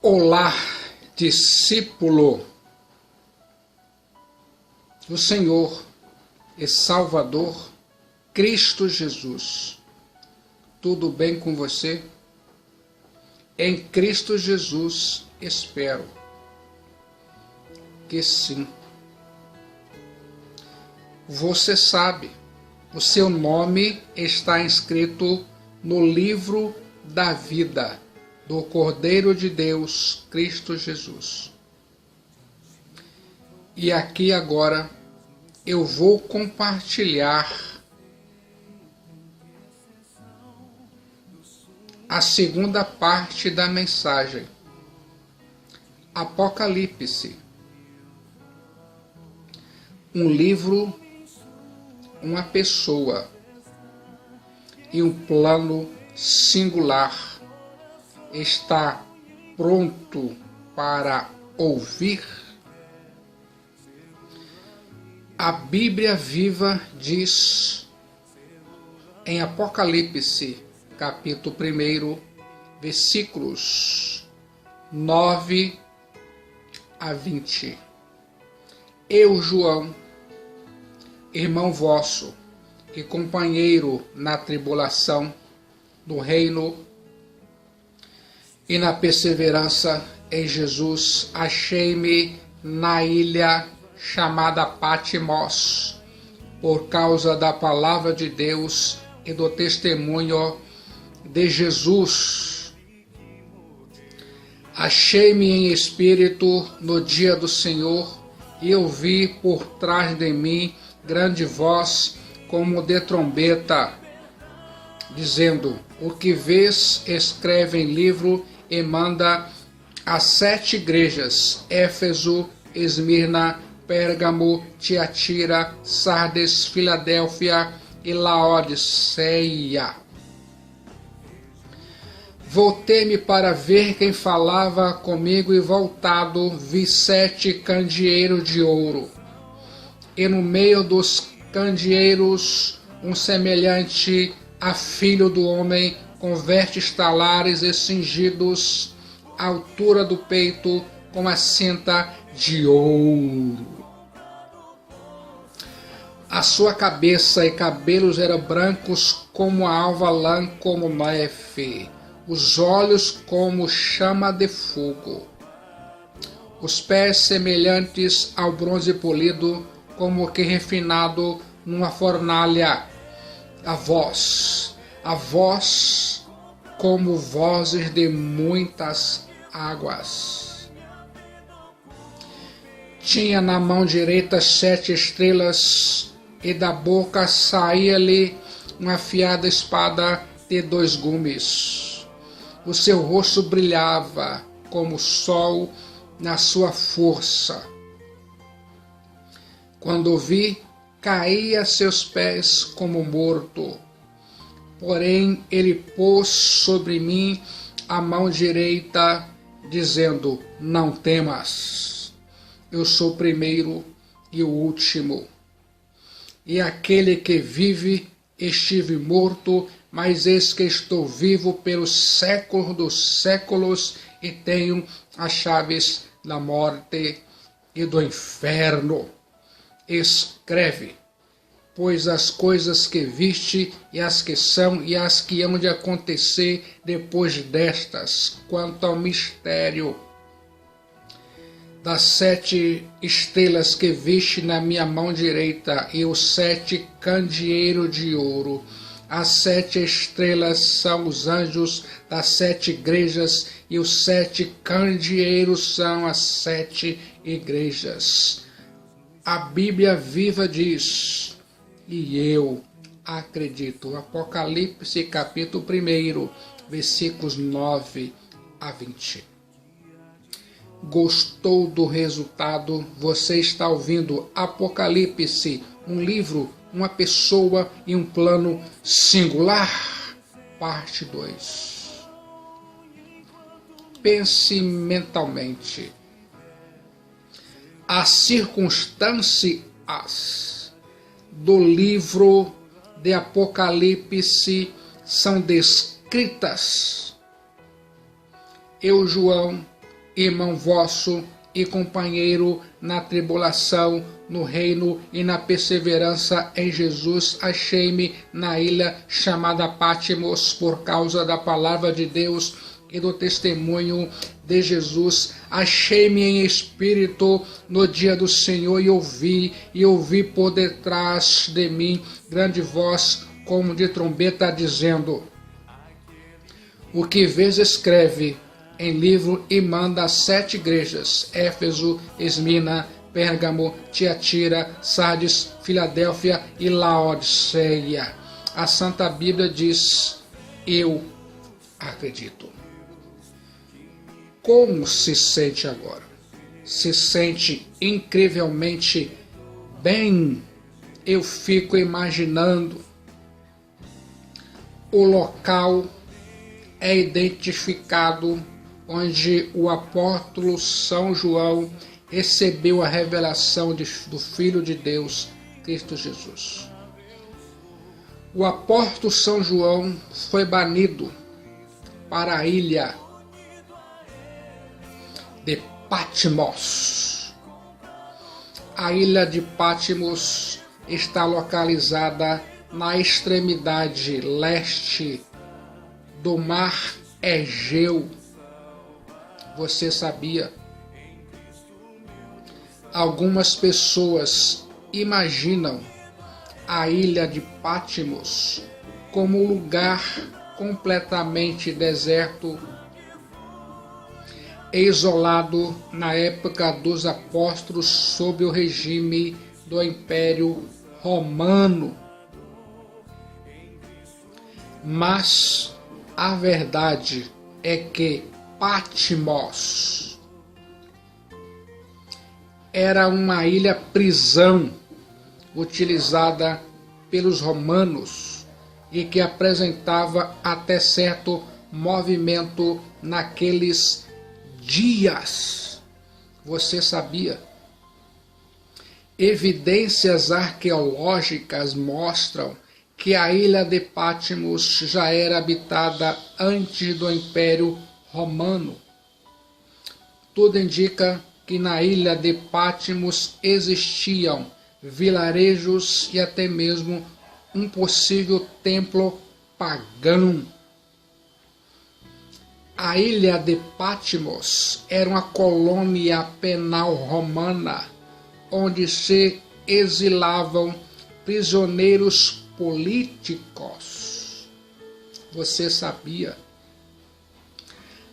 Olá, discípulo do Senhor e Salvador Cristo Jesus. Tudo bem com você? Em Cristo Jesus espero que sim. Você sabe, o seu nome está inscrito no livro da vida do Cordeiro de Deus, Cristo Jesus. E aqui agora eu vou compartilhar a segunda parte da mensagem. Apocalipse. Um livro, uma pessoa e um plano singular. Está pronto para ouvir? A Bíblia Viva diz em Apocalipse, capítulo 1, versículos 9 a 20. Eu, João, irmão vosso e companheiro na tribulação, no reino e na perseverança em Jesus, achei-me na ilha chamada Patmos, por causa da palavra de Deus e do testemunho de Jesus. Achei-me em espírito no dia do Senhor, e ouvi por trás de mim grande voz como de trombeta, dizendo: o que vês, escreve em livro e manda às 7 igrejas: Éfeso, Esmirna, Pérgamo, Tiatira, Sardes, Filadélfia e Laodiceia. Voltei-me para ver quem falava comigo, e voltado vi 7 candeeiros de ouro, e no meio dos candeeiros um semelhante a filho do homem, com vestes talares e cingidos à altura do peito com a cinta de ouro. A sua cabeça e cabelos eram brancos como a alva lã, como neve, os olhos como chama de fogo, os pés semelhantes ao bronze polido, como que refinado numa fornalha, a voz como vozes de muitas águas. Tinha na mão direita 7 estrelas, e da boca saía-lhe uma afiada espada de 2 gumes. O seu rosto brilhava como o sol na sua força. Quando o vi, caí a seus pés como morto. Porém, ele pôs sobre mim a mão direita, dizendo: não temas, eu sou o primeiro e o último. E aquele que vive, estive morto, mas eis que estou vivo pelos séculos dos séculos, e tenho as chaves da morte e do inferno. Escreve, pois as coisas que viste, e as que são, e as que hão de acontecer depois destas, quanto ao mistério das 7 estrelas que viste na minha mão direita, e os 7 candeeiros de ouro. As 7 estrelas são os anjos das 7 igrejas, e os 7 candeeiros são as 7 igrejas. A Bíblia Viva diz, e eu acredito. Apocalipse, capítulo 1, versículos 9 a 20. Gostou do resultado? Você está ouvindo Apocalipse, um livro, uma pessoa e um plano singular, parte 2. Pense mentalmente. As circunstâncias do livro de Apocalipse são descritas. Eu, João, irmão vosso e companheiro na tribulação, no reino e na perseverança em Jesus, achei-me na ilha chamada Patmos por causa da palavra de Deus e do testemunho de Jesus. Achei-me em espírito no dia do Senhor e ouvi por detrás de mim grande voz como de trombeta dizendo: o que vês escreve em livro e manda às 7 igrejas: Éfeso, Esmina, Pérgamo, Tiatira, Sardes, Filadélfia e Laodiceia. A Santa Bíblia diz: eu acredito. Como se sente agora? Se sente incrivelmente bem? Eu fico imaginando o local é identificado onde o apóstolo São João recebeu a revelação do Filho de Deus, Cristo Jesus. O apóstolo São João foi banido para a ilha de Patmos. A ilha de Patmos está localizada na extremidade leste do mar Egeu. Você sabia? Algumas pessoas imaginam a ilha de Patmos como um lugar completamente deserto, isolado na época dos apóstolos sob o regime do Império Romano. Mas a verdade é que Patmos era uma ilha-prisão utilizada pelos romanos e que apresentava até certo movimento naqueles dias. Você sabia? Evidências arqueológicas mostram que a ilha de Patmos já era habitada antes do Império Romano. Tudo indica que na ilha de Patmos existiam vilarejos e até mesmo um possível templo pagão. A ilha de Patmos era uma colônia penal romana, onde se exilavam prisioneiros políticos. Você sabia?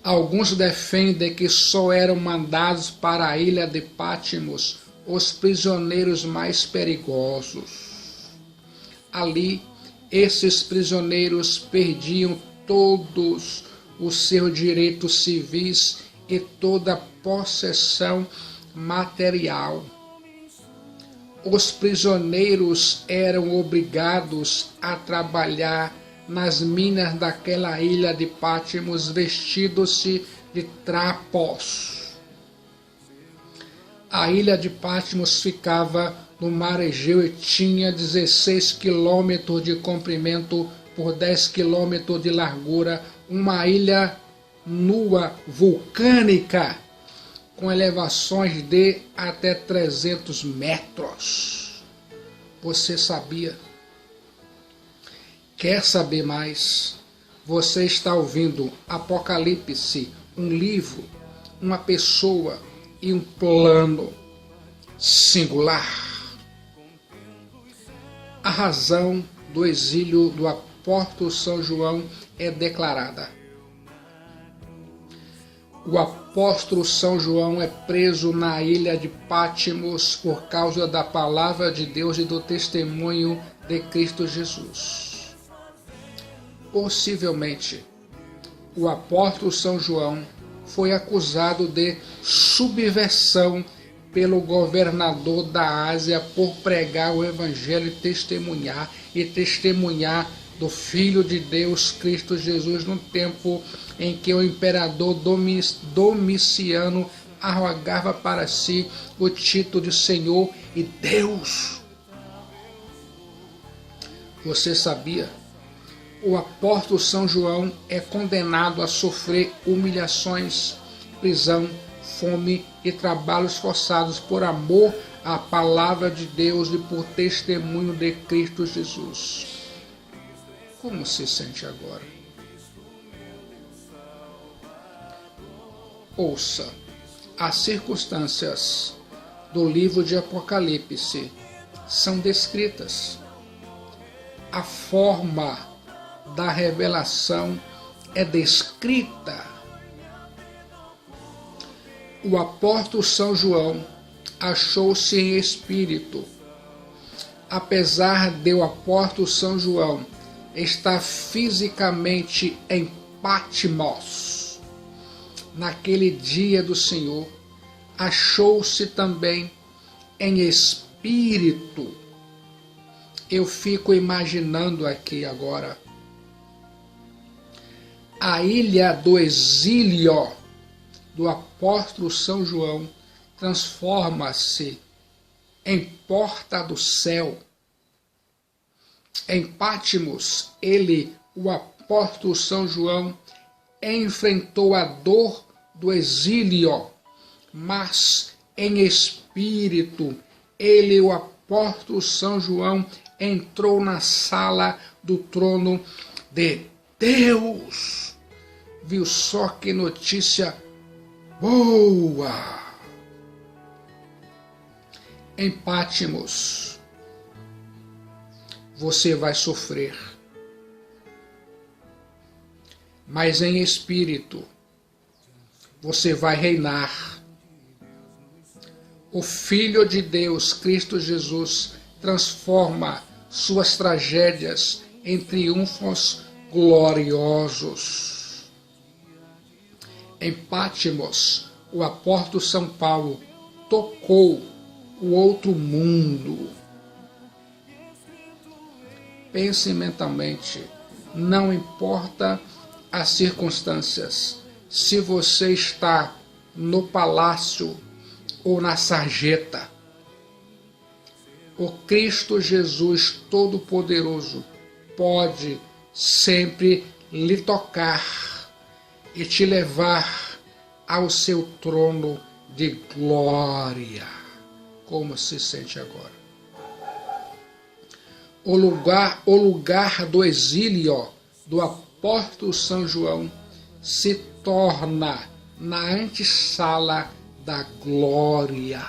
Alguns defendem que só eram mandados para a ilha de Patmos os prisioneiros mais perigosos. Ali, esses prisioneiros perdiam todos os seus direitos civis e toda possessão material. Os prisioneiros eram obrigados a trabalhar nas minas daquela ilha de Patmos vestidos-se de trapos. A ilha de Patmos ficava no mar Egeu e tinha 16 quilômetros de comprimento por 10 quilômetros de largura, uma ilha nua vulcânica com elevações de até 300 metros. Você sabia? Quer saber mais? Você está ouvindo Apocalipse, um livro, uma pessoa e um plano singular. A razão do exílio do apóstolo São João é declarada. O apóstolo São João é preso na ilha de Patmos por causa da palavra de Deus e do testemunho de Cristo Jesus. Possivelmente, o apóstolo São João foi acusado de subversão pelo governador da Ásia por pregar o evangelho e testemunhar do Filho de Deus, Cristo Jesus, no tempo em que o imperador Domiciano arrogava para si o título de Senhor e Deus. Você sabia? O apóstolo São João é condenado a sofrer humilhações, prisão, fome e trabalhos forçados por amor à palavra de Deus e por testemunho de Cristo Jesus. Como se sente agora? Ouça, as circunstâncias do livro de Apocalipse são descritas. A forma da revelação é descrita. O apóstolo São João achou-se em espírito. Apesar de o apóstolo São João estar fisicamente em Patmos, naquele dia do Senhor, achou-se também em espírito. Eu fico imaginando aqui agora a ilha do exílio do apóstolo São João transforma-se em porta do céu. Em Patmos, o apóstolo São João, enfrentou a dor do exílio, mas em espírito, o apóstolo São João, entrou na sala do trono de Deus. Viu só que notícia boa! Em Patmos, você vai sofrer, mas em espírito, você vai reinar. O Filho de Deus, Cristo Jesus, transforma suas tragédias em triunfos gloriosos. Em Patmos, o apóstolo São Paulo tocou o outro mundo. Pense mentalmente, não importa as circunstâncias, se você está no palácio ou na sarjeta, o Cristo Jesus Todo-Poderoso pode sempre lhe tocar e te levar ao seu trono de glória. Como se sente agora? O lugar do exílio do apóstolo São João se torna na antessala da glória.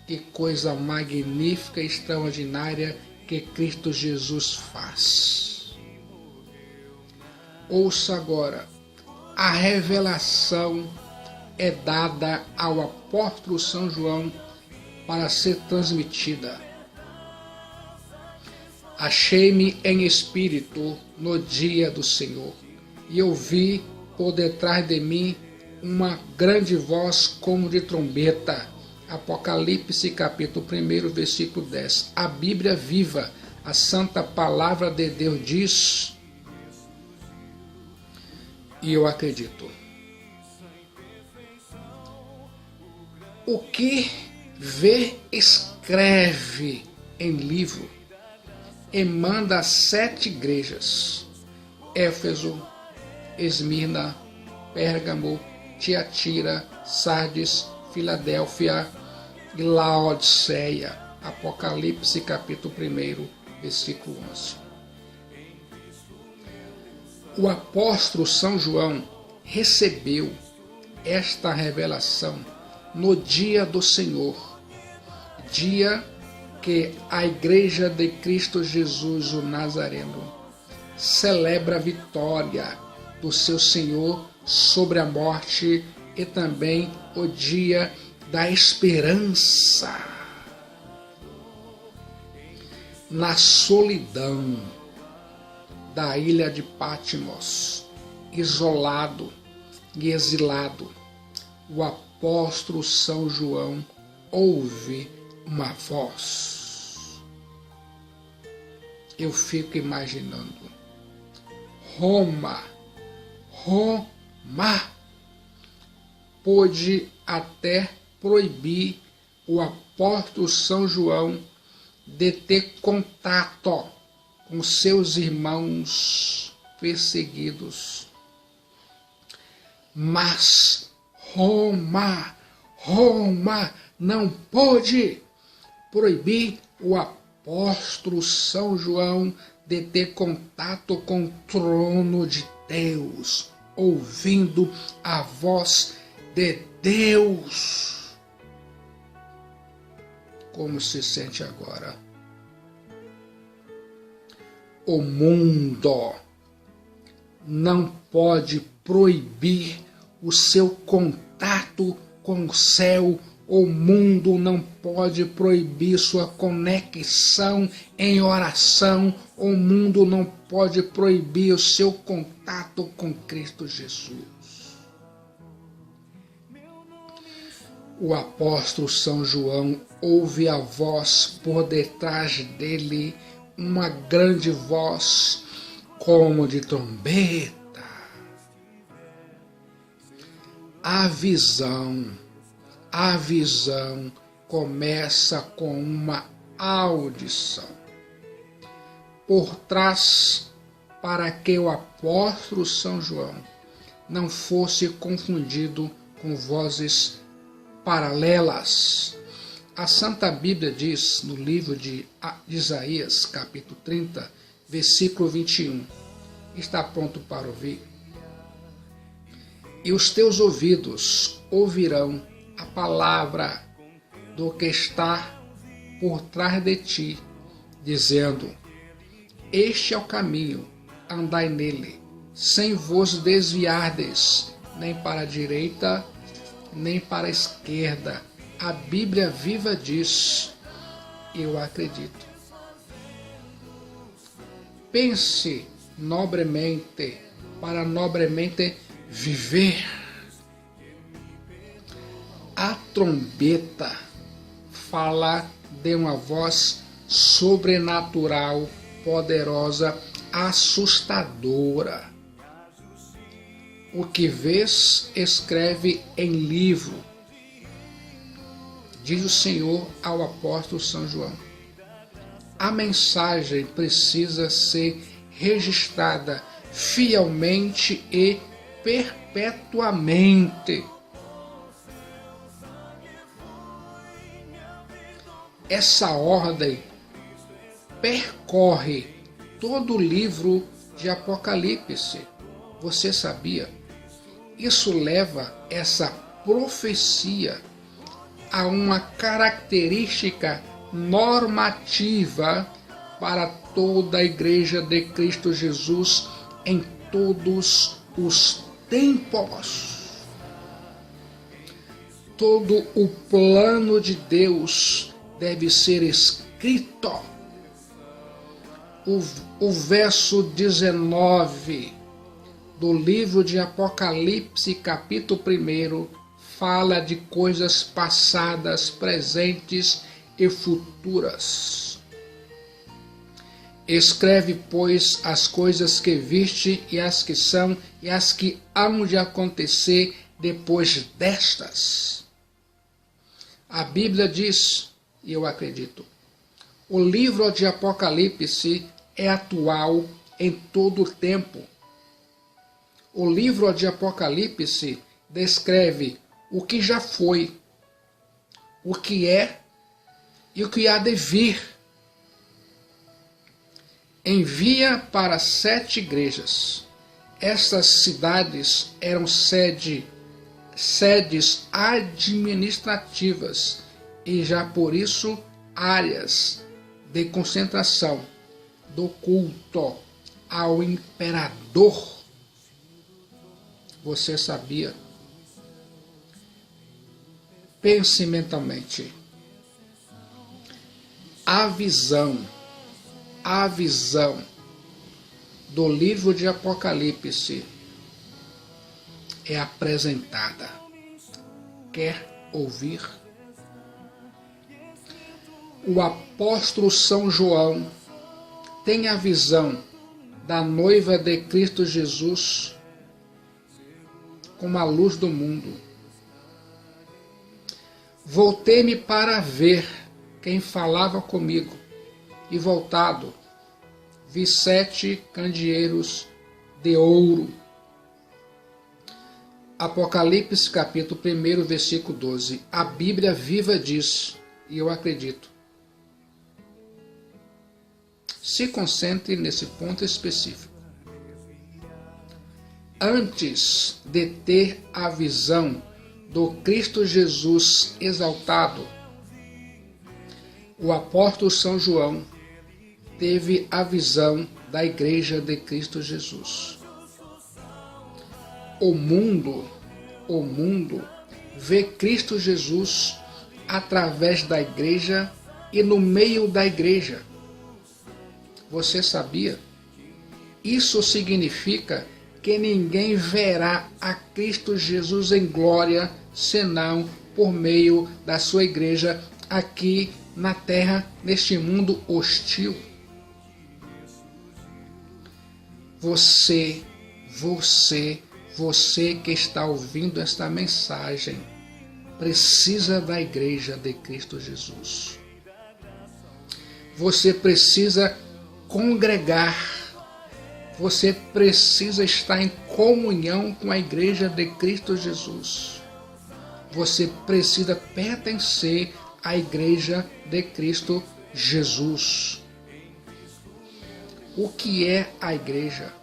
Que coisa magnífica e extraordinária que Cristo Jesus faz. Ouça agora, a revelação é dada ao apóstolo São João para ser transmitida. Achei-me em espírito no dia do Senhor, e ouvi por detrás de mim uma grande voz como de trombeta. Apocalipse capítulo 1, versículo 10. A Bíblia viva, a santa palavra de Deus diz, e eu acredito. O que vê, escreve em livro e manda 7 igrejas: Éfeso, Esmirna, Pérgamo, Tiatira, Sardes, Filadélfia e Laodiceia. Apocalipse capítulo 1, versículo 11. O apóstolo São João recebeu esta revelação no dia do Senhor, dia que a Igreja de Cristo Jesus, o Nazareno, celebra a vitória do seu Senhor sobre a morte e também o dia da esperança. Na solidão da ilha de Patmos, isolado e exilado, o apóstolo São João ouve uma voz. Eu fico imaginando, Roma pôde até proibir o apóstolo São João de ter contato com seus irmãos perseguidos. Mas Roma não pôde proibir o apóstolo São João de ter contato com o trono de Deus, ouvindo a voz de Deus. Como se sente agora? O mundo não pode proibir o seu contato com o céu. O mundo não pode proibir sua conexão em oração. O mundo não pode proibir o seu contato com Cristo Jesus. O apóstolo São João ouve a voz por detrás dele, uma grande voz como de trombeta. A visão começa com uma audição. Por trás, para que o apóstolo São João não fosse confundido com vozes paralelas. A Santa Bíblia diz no livro de Isaías, capítulo 30, versículo 21. Está pronto para ouvir? E os teus ouvidos ouvirão a palavra do que está por trás de ti, dizendo: este é o caminho, andai nele, sem vos desviardes, nem para a direita, nem para a esquerda. A Bíblia viva diz, eu acredito. Pense nobremente, para nobremente viver. A trombeta fala de uma voz sobrenatural, poderosa, assustadora. O que vês, escreve em livro, diz o Senhor ao apóstolo São João. A mensagem precisa ser registrada fielmente e perpetuamente. Essa ordem percorre todo o livro de Apocalipse. Você sabia? Isso leva essa profecia a uma característica normativa para toda a Igreja de Cristo Jesus em todos os tempos. Todo o plano de Deus deve ser escrito. O verso 19 do livro de Apocalipse, capítulo 1, fala de coisas passadas, presentes e futuras. Escreve, pois, as coisas que viste e as que são e as que hão de acontecer depois destas. A Bíblia diz, e eu acredito, o livro de Apocalipse é atual em todo o tempo. O livro de Apocalipse descreve o que já foi, o que é e o que há de vir. Envia para 7 igrejas. Estas cidades eram sedes administrativas e já por isso áreas de concentração do culto ao imperador. Você sabia? Pense mentalmente. A visão do livro de Apocalipse é apresentada. Quer ouvir? O apóstolo São João tem a visão da noiva de Cristo Jesus como a luz do mundo. Voltei-me para ver quem falava comigo, e voltado, vi 7 candeeiros de ouro. Apocalipse capítulo 1, versículo 12. A Bíblia viva diz, e eu acredito. Se concentre nesse ponto específico. Antes de ter a visão do Cristo Jesus exaltado, o apóstolo São João teve a visão da Igreja de Cristo Jesus. O mundo vê Cristo Jesus através da Igreja e no meio da Igreja. Você sabia? Isso significa que ninguém verá a Cristo Jesus em glória, senão por meio da sua Igreja aqui na terra, neste mundo hostil. Você que está ouvindo esta mensagem, precisa da Igreja de Cristo Jesus. Você precisa congregar. Você precisa estar em comunhão com a Igreja de Cristo Jesus. Você precisa pertencer à Igreja de Cristo Jesus. O que é a Igreja?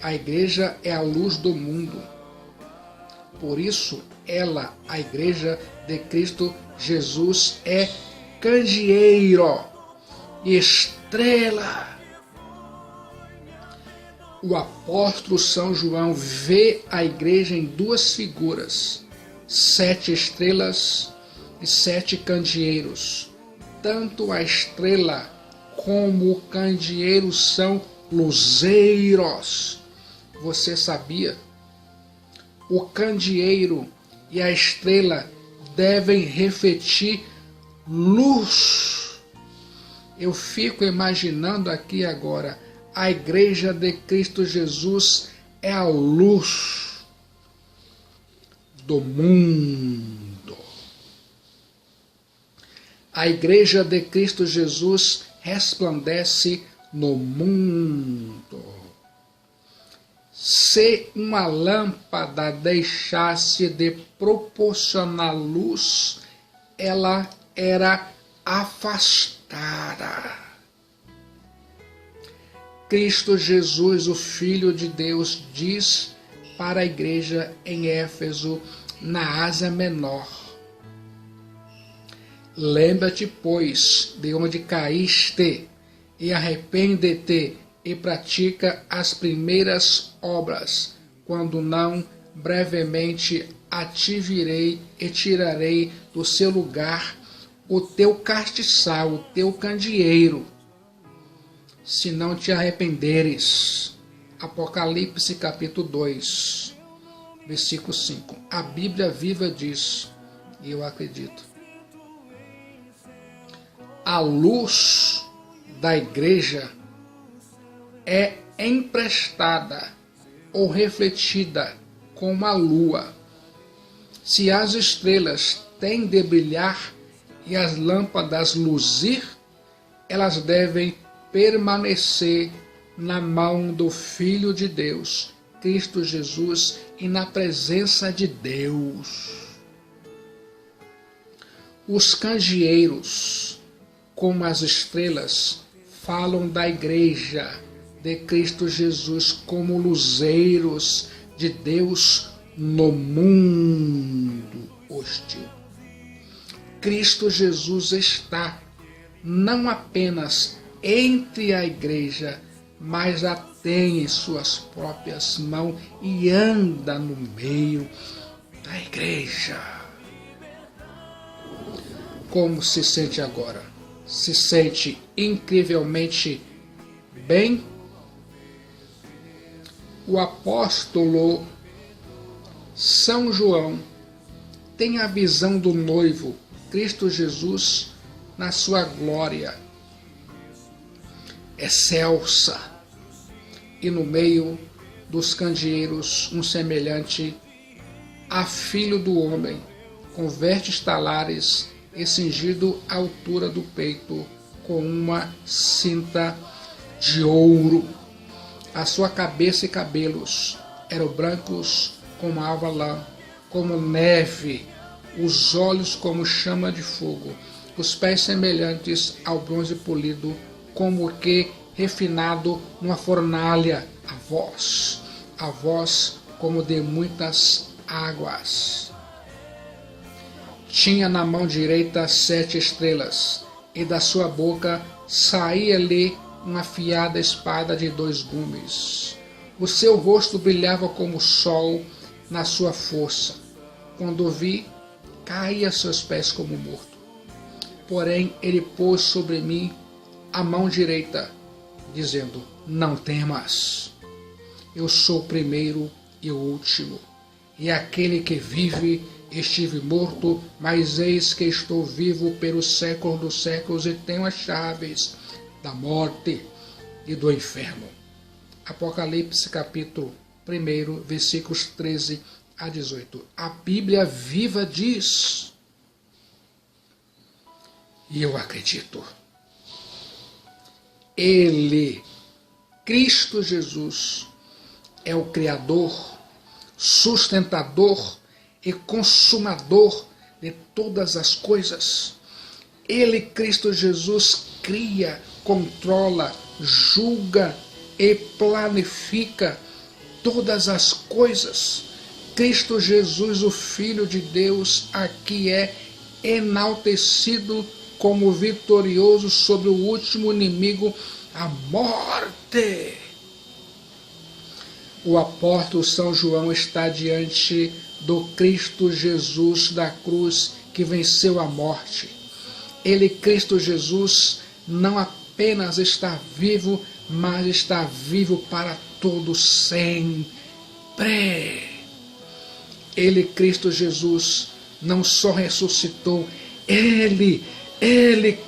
A Igreja é a luz do mundo. Por isso, a Igreja de Cristo Jesus, é candeeiro, estrela. O apóstolo São João vê a Igreja em duas figuras, 7 estrelas e 7 candeeiros. Tanto a estrela como o candeeiro são luzeiros. Você sabia? O candeeiro e a estrela devem refletir luz. Eu fico imaginando aqui agora, a Igreja de Cristo Jesus é a luz do mundo. A Igreja de Cristo Jesus resplandece no mundo. Se uma lâmpada deixasse de proporcionar luz, ela era afastada. Cristo Jesus, o Filho de Deus, diz para a igreja em Éfeso, na Ásia Menor: lembra-te, pois, de onde caíste, e arrepende-te, e pratica as primeiras obras, quando não, brevemente a te virei e tirarei do seu lugar o teu castiçal, o teu candeeiro, se não te arrependeres. Apocalipse capítulo 2, versículo 5. A Bíblia viva diz, e eu acredito. A luz da igreja é emprestada ou refletida como a lua. Se as estrelas têm de brilhar e as lâmpadas luzir, elas devem permanecer na mão do Filho de Deus, Cristo Jesus, e na presença de Deus. Os candeeiros, como as estrelas, falam da igreja de Cristo Jesus como luzeiros de Deus no mundo hostil. Cristo Jesus está não apenas entre a igreja, mas a tem em suas próprias mãos e anda no meio da igreja. Como se sente agora? Se sente incrivelmente bem? O apóstolo São João tem a visão do noivo, Cristo Jesus, na sua glória excelsa, e no meio dos candeeiros um semelhante a filho do homem, com vestes talares e cingido à altura do peito com uma cinta de ouro. A sua cabeça e cabelos eram brancos como avalã, como neve, os olhos como chama de fogo, os pés semelhantes ao bronze polido, como que refinado numa fornalha, a voz como de muitas águas. Tinha na mão direita 7 estrelas, e da sua boca saía-lhe uma afiada espada de 2 gumes. O seu rosto brilhava como o sol na sua força. Quando o vi, caí a seus pés como morto. Porém, ele pôs sobre mim a mão direita, dizendo: não temas. Eu sou o primeiro e o último, e aquele que vive. Estive morto, mas eis que estou vivo pelos séculos dos séculos e tenho as chaves da morte e do inferno. Apocalipse capítulo 1, versículos 13 a 18. A Bíblia viva diz, e eu acredito, Ele, Cristo Jesus, é o Criador, sustentador e consumador de todas as coisas. Ele, Cristo Jesus, cria, controla, julga e planifica todas as coisas. Cristo Jesus, o Filho de Deus, aqui é enaltecido como vitorioso sobre o último inimigo, a morte. O apóstolo São João está diante do Cristo Jesus da cruz que venceu a morte. Ele, Cristo Jesus, não apenas está vivo, mas está vivo para todo sempre. Ele, Cristo Jesus, não só ressuscitou, Ele,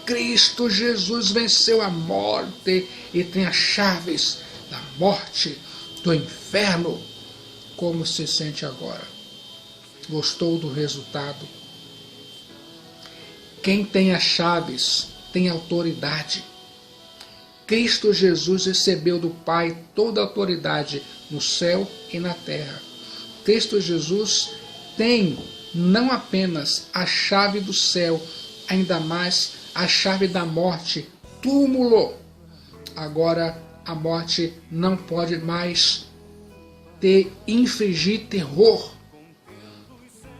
Cristo Jesus, venceu a morte e tem as chaves da morte, do inferno. Como se sente agora? Gostou do resultado? Quem tem as chaves tem autoridade. Cristo Jesus recebeu do Pai toda a autoridade no céu e na terra. Cristo Jesus tem não apenas a chave do céu, ainda mais a chave da morte, túmulo. Agora a morte não pode mais infligir terror.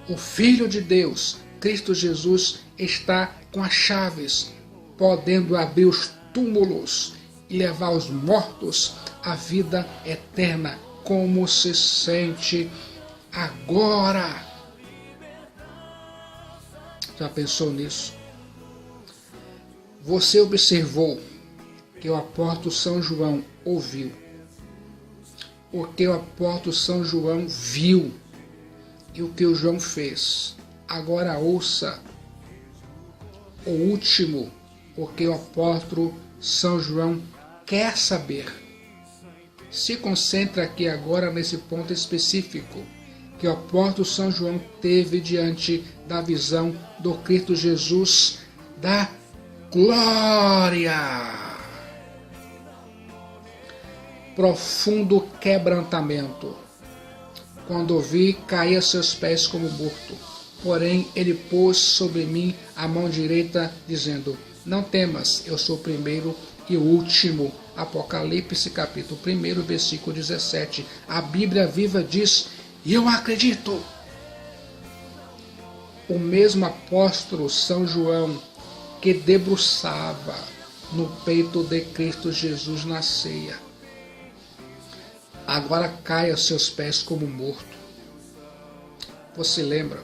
O Filho de Deus, Cristo Jesus, está com as chaves, podendo abrir os túmulos e levar os mortos à vida eterna. Como se sente agora? Já pensou nisso? Você observou que o apóstolo São João ouviu, o que o apóstolo São João viu e o que o João fez. Agora ouça o último, o que o apóstolo São João quer saber. Se concentre aqui agora nesse ponto específico que o apóstolo São João teve diante da visão do Cristo Jesus da glória. Profundo quebrantamento. Quando ouvi, caí a seus pés como morto. Porém, ele pôs sobre mim a mão direita, dizendo: não temas, eu sou o primeiro e o último. Apocalipse capítulo 1, versículo 17. A Bíblia viva diz, e eu acredito. O mesmo apóstolo São João, que debruçava no peito de Cristo Jesus na ceia, agora cai aos seus pés como morto. Você lembra?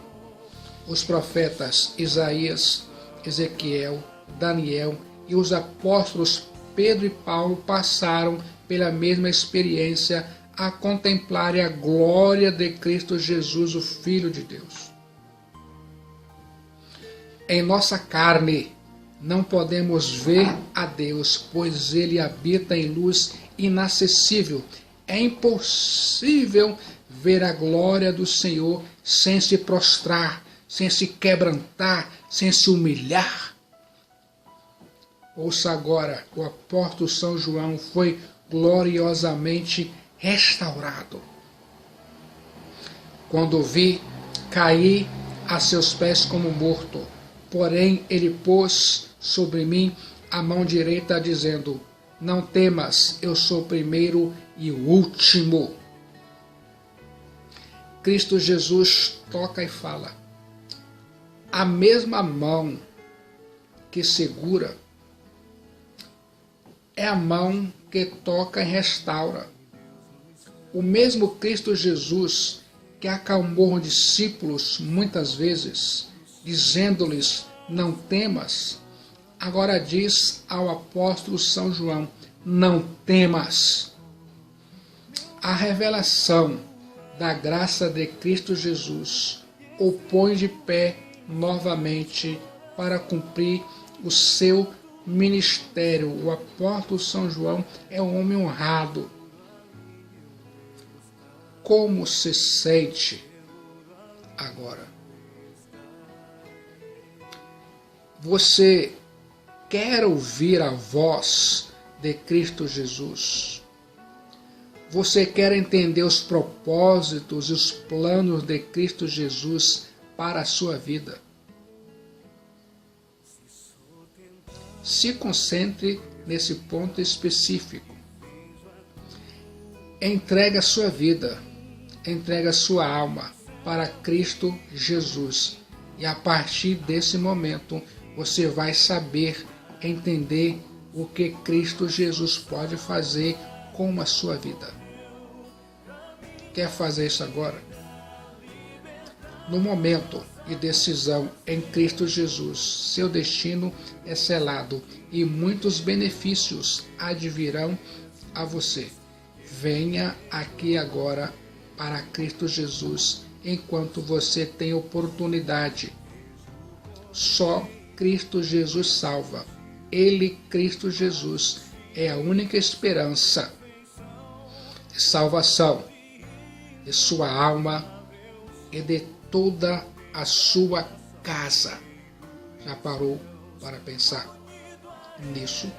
Os profetas Isaías, Ezequiel, Daniel e os apóstolos Pedro e Paulo passaram pela mesma experiência a contemplar a glória de Cristo Jesus, o Filho de Deus. Em nossa carne não podemos ver a Deus, pois Ele habita em luz inacessível. É impossível ver a glória do Senhor sem se prostrar, sem se quebrantar, sem se humilhar. Ouça agora, o apóstolo São João foi gloriosamente restaurado. Quando o vi, caí a seus pés como morto. Porém, ele pôs sobre mim a mão direita, dizendo: não temas, eu sou o primeiro e o último. Cristo Jesus toca e fala. A mesma mão que segura é a mão que toca e restaura. O mesmo Cristo Jesus que acalmou os discípulos muitas vezes, dizendo-lhes: não temas, agora diz ao apóstolo São João: não temas. A revelação da graça de Cristo Jesus o põe de pé novamente para cumprir o seu ministério. O apóstolo São João é um homem honrado. Como se sente agora? Você quer ouvir a voz de Cristo Jesus? Você quer entender os propósitos e os planos de Cristo Jesus para a sua vida? Se concentre nesse ponto específico. Entregue a sua vida, entregue a sua alma para Cristo Jesus. E a partir desse momento, você vai saber entender o que Cristo Jesus pode fazer com a sua vida. Quer fazer isso agora? No momento de decisão em Cristo Jesus, seu destino é selado e muitos benefícios advirão a você. Venha aqui agora para Cristo Jesus enquanto você tem oportunidade. Só Cristo Jesus salva. Ele, Cristo Jesus, é a única esperança de salvação de sua alma e de toda a sua casa. Já parou para pensar nisso?